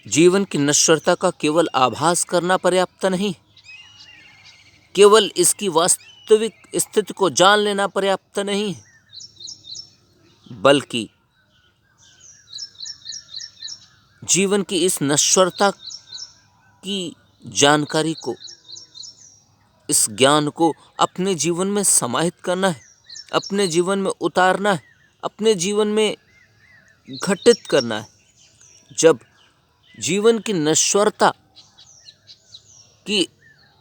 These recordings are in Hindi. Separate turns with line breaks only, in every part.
जीवन की नश्वरता का केवल आभास करना पर्याप्त नहीं, केवल इसकी वास्तविक स्थिति को जान लेना पर्याप्त नहीं, बल्कि जीवन की इस नश्वरता की जानकारी को, इस ज्ञान को अपने जीवन में समाहित करना है, अपने जीवन में उतारना है, अपने जीवन में घटित करना है। जब जीवन की नश्वरता की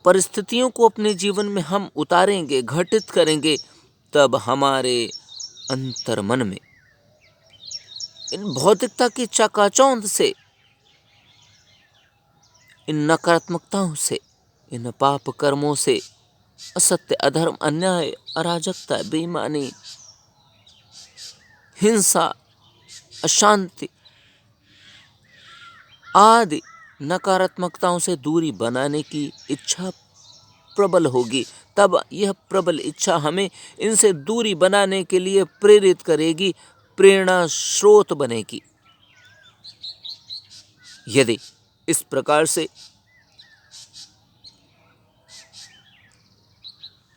परिस्थितियों को अपने जीवन में हम उतारेंगे, घटित करेंगे, तब हमारे अंतर्मन में इन भौतिकता की चकाचौंध से, इन नकारात्मकताओं से, इन पाप कर्मों से, असत्य, अधर्म, अन्याय, अराजकता, बेईमानी, हिंसा, अशांति आदि नकारात्मकताओं से दूरी बनाने की इच्छा प्रबल होगी। तब यह प्रबल इच्छा हमें इनसे दूरी बनाने के लिए प्रेरित करेगी, प्रेरणा स्रोत बनेगी। यदि इस प्रकार से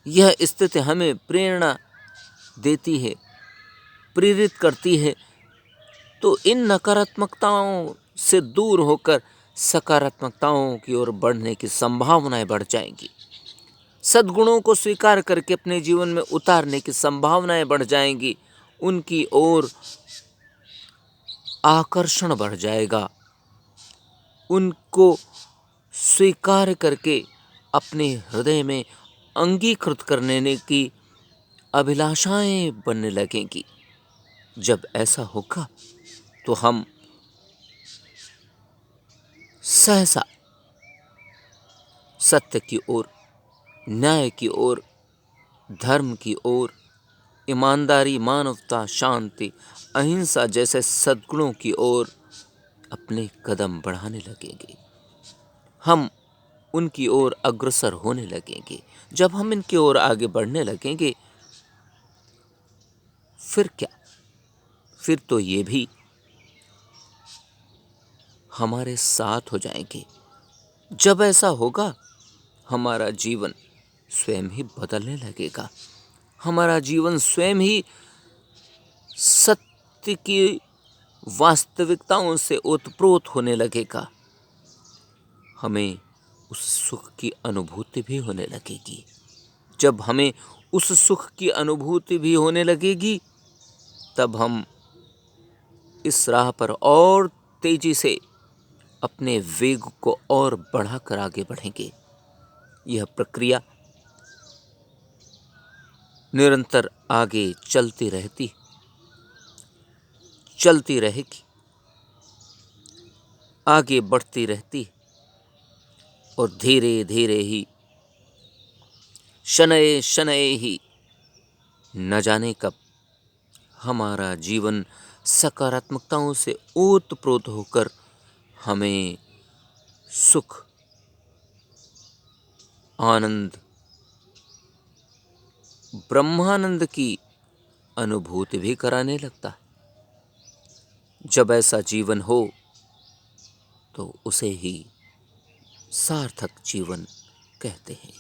यह स्थिति हमें प्रेरणा देती है, प्रेरित करती है, तो इन नकारात्मकताओं से दूर होकर सकारात्मकताओं की ओर बढ़ने की संभावनाएं बढ़ जाएंगी। सद्गुणों को स्वीकार करके अपने जीवन में उतारने की संभावनाएं बढ़ जाएंगी। उनकी ओर आकर्षण बढ़ जाएगा। उनको स्वीकार करके अपने हृदय में अंगीकृत करने की अभिलाषाएं बनने लगेंगी। जब ऐसा होगा तो हम सहसा सत्य की ओर, न्याय की ओर, धर्म की ओर, ईमानदारी, मानवता, शांति, अहिंसा जैसे सद्गुणों की ओर अपने कदम बढ़ाने लगेंगे। हम उनकी ओर अग्रसर होने लगेंगे। जब हम इनकी ओर आगे बढ़ने लगेंगे, फिर क्या? फिर तो ये भी हमारे साथ हो जाएंगे। जब ऐसा होगा, हमारा जीवन स्वयं ही बदलने लगेगा। हमारा जीवन स्वयं ही सत्य की वास्तविकताओं से ओतप्रोत होने लगेगा। हमें उस सुख की अनुभूति भी होने लगेगी। जब हमें उस सुख की अनुभूति भी होने लगेगी, तब हम इस राह पर और तेजी से अपने वेग को और बढ़ाकर आगे बढ़ेंगे। यह प्रक्रिया निरंतर आगे चलती रहेगी, आगे बढ़ती रहती, और धीरे धीरे ही, शनैः शनैः ही, न जाने कब हमारा जीवन सकारात्मकताओं से ओतप्रोत होकर हमें सुख, आनंद, ब्रह्मानंद की अनुभूति भी कराने लगता है। जब ऐसा जीवन हो तो उसे ही सार्थक जीवन कहते हैं।